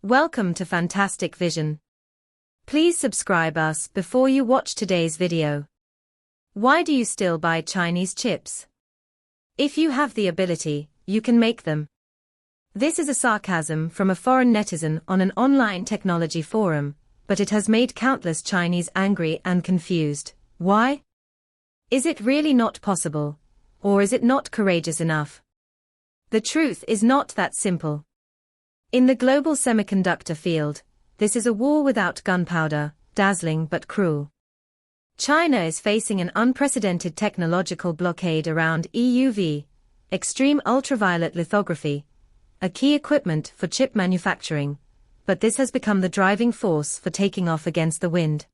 Welcome to Fantastic Vision. Please subscribe us before you watch today's video. Why do you still buy Chinese chips? If you have the ability, you can make them. This is a sarcasm from a foreign netizen on an online technology forum, but it has made countless Chinese angry and confused. Why? Is it really not possible? Or is it not courageous enough? The truth is not that simple. In the global semiconductor field, this is a war without gunpowder, dazzling but cruel. China is facing an unprecedented technological blockade around EUV, extreme ultraviolet lithography, a key equipment for chip manufacturing, but this has become the driving force for taking off against the wind.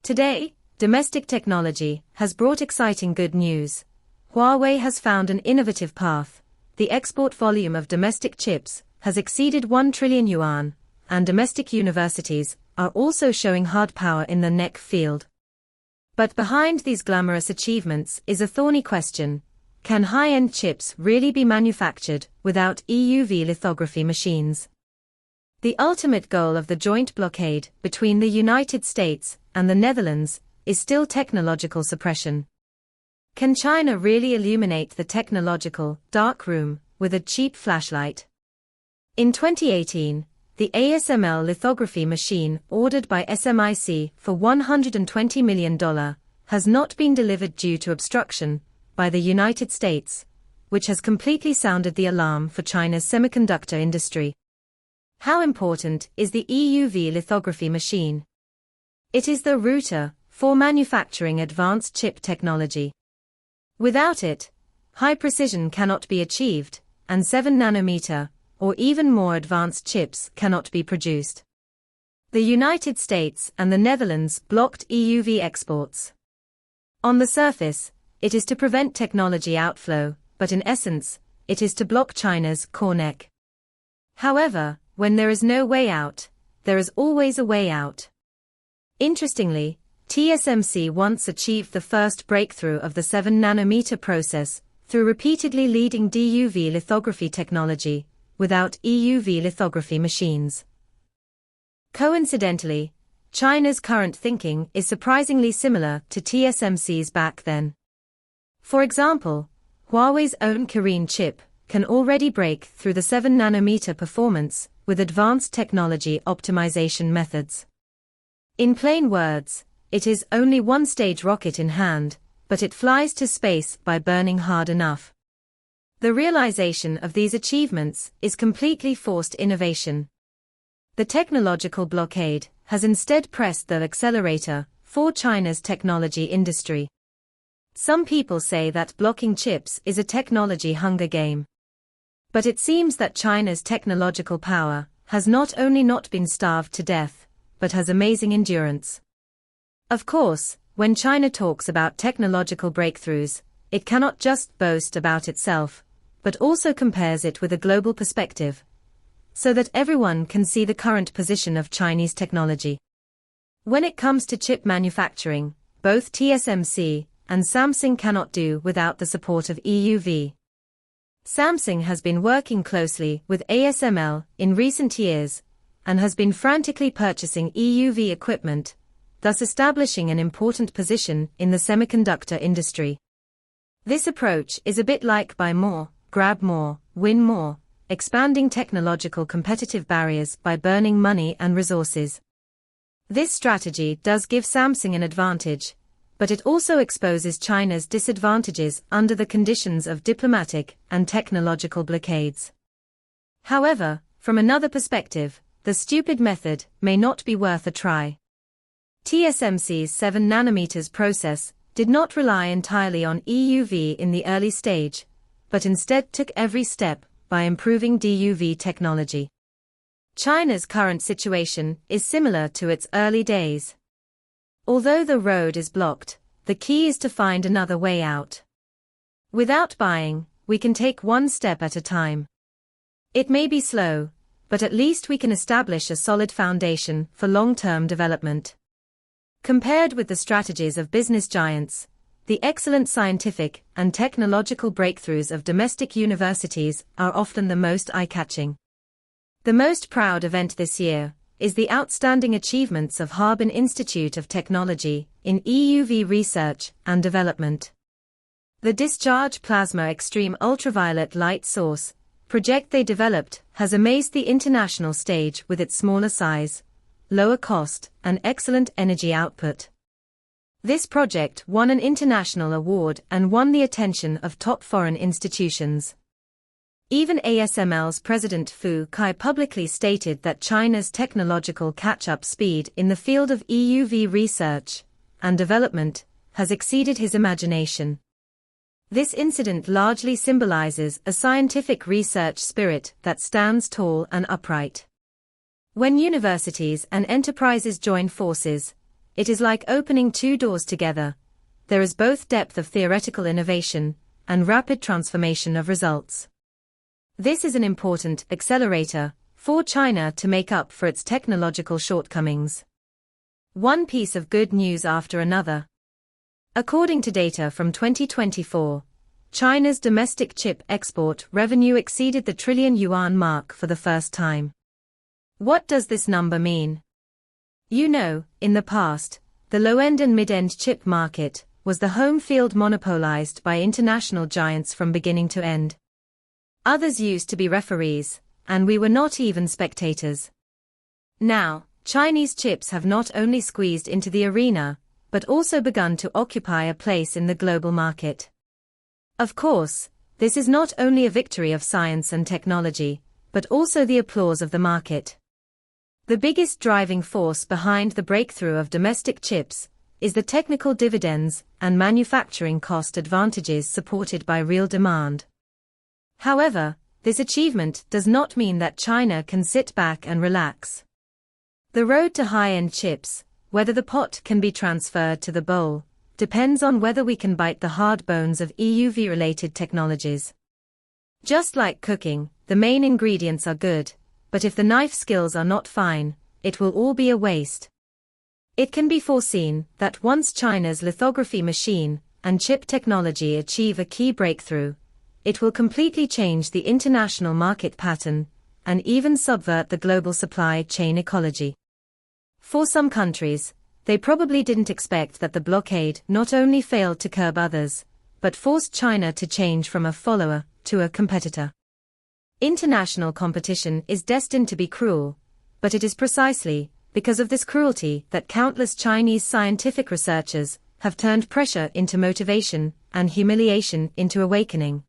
Today, domestic technology has brought exciting good news. Huawei has found an innovative path. The export volume of domestic chips has exceeded 1 trillion yuan, and domestic universities are also showing hard power in the NEC field. But behind these glamorous achievements is a thorny question: can high-end chips really be manufactured without EUV lithography machines? The ultimate goal of the joint blockade between the United States and the Netherlands is still technological suppression. Can China really illuminate the technological dark room with a cheap flashlight? In 2018, the ASML lithography machine ordered by SMIC for $120 million has not been delivered due to obstruction by the United States, which has completely sounded the alarm for China's semiconductor industry. How important is the EUV lithography machine? It is the router for manufacturing advanced chip technology. Without it, high precision cannot be achieved, and 7-nanometer, or even more advanced chips cannot be produced. The United States and the Netherlands blocked EUV exports. On the surface, it is to prevent technology outflow, but in essence, it is to block China's core neck. However, when there is no way out, there is always a way out. Interestingly, TSMC once achieved the first breakthrough of the 7-nanometer process through repeatedly leading DUV lithography technology without EUV lithography machines. Coincidentally, China's current thinking is surprisingly similar to TSMC's back then. For example, Huawei's own Kirin chip can already break through the 7-nanometer performance with advanced technology optimization methods. In plain words, it is only one-stage rocket in hand, but it flies to space by burning hard enough. The realization of these achievements is completely forced innovation. The technological blockade has instead pressed the accelerator for China's technology industry. Some people say that blocking chips is a technology hunger game. But it seems that China's technological power has not only not been starved to death, but has amazing endurance. Of course, when China talks about technological breakthroughs, it cannot just boast about itself, but also compares it with a global perspective, so that everyone can see the current position of Chinese technology. When it comes to chip manufacturing, both TSMC and Samsung cannot do without the support of EUV. Samsung has been working closely with ASML in recent years, and has been frantically purchasing EUV equipment, thus establishing an important position in the semiconductor industry. This approach is a bit like buy more, grab more, win more, expanding technological competitive barriers by burning money and resources. This strategy does give Samsung an advantage, but it also exposes China's disadvantages under the conditions of diplomatic and technological blockades. However, from another perspective, the stupid method may not be worth a try. TSMC's 7-nanometers process did not rely entirely on EUV in the early stage, but instead took every step by improving DUV technology. China's current situation is similar to its early days. Although the road is blocked, the key is to find another way out. Without buying, we can take one step at a time. It may be slow, but at least we can establish a solid foundation for long-term development. Compared with the strategies of business giants, the excellent scientific and technological breakthroughs of domestic universities are often the most eye-catching. The most proud event this year is the outstanding achievements of Harbin Institute of Technology in EUV research and development. The discharge plasma extreme ultraviolet light source project they developed has amazed the international stage with its smaller size, lower cost, and excellent energy output. This project won an international award and won the attention of top foreign institutions. Even ASML's President Fu Kai publicly stated that China's technological catch-up speed in the field of EUV research and development has exceeded his imagination. This incident largely symbolizes a scientific research spirit that stands tall and upright. When universities and enterprises join forces, it is like opening two doors together. There is both depth of theoretical innovation and rapid transformation of results. This is an important accelerator for China to make up for its technological shortcomings. One piece of good news after another. According to data from 2024, China's domestic chip export revenue exceeded the trillion yuan mark for the first time. What does this number mean? You know, in the past, the low-end and mid-end chip market was the home field monopolized by international giants from beginning to end. Others used to be referees, and we were not even spectators. Now, Chinese chips have not only squeezed into the arena, but also begun to occupy a place in the global market. Of course, this is not only a victory of science and technology, but also the applause of the market. The biggest driving force behind the breakthrough of domestic chips is the technical dividends and manufacturing cost advantages supported by real demand. However, this achievement does not mean that China can sit back and relax. The road to high-end chips, whether the pot can be transferred to the bowl, depends on whether we can bite the hard bones of EUV-related technologies. Just like cooking, the main ingredients are good, but if the knife skills are not fine, it will all be a waste. It can be foreseen that once China's lithography machine and chip technology achieve a key breakthrough, it will completely change the international market pattern and even subvert the global supply chain ecology. For some countries, they probably didn't expect that the blockade not only failed to curb others, but forced China to change from a follower to a competitor. International competition is destined to be cruel, but it is precisely because of this cruelty that countless Chinese scientific researchers have turned pressure into motivation and humiliation into awakening.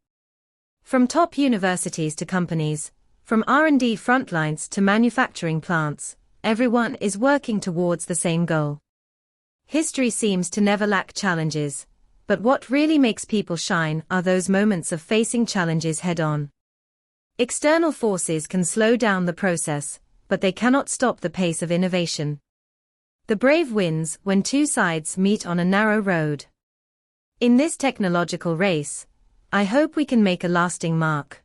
From top universities to companies, from R&D frontlines to manufacturing plants, everyone is working towards the same goal. History seems to never lack challenges, but what really makes people shine are those moments of facing challenges head-on. External forces can slow down the process, but they cannot stop the pace of innovation. The brave wins when two sides meet on a narrow road. In this technological race, I hope we can make a lasting mark.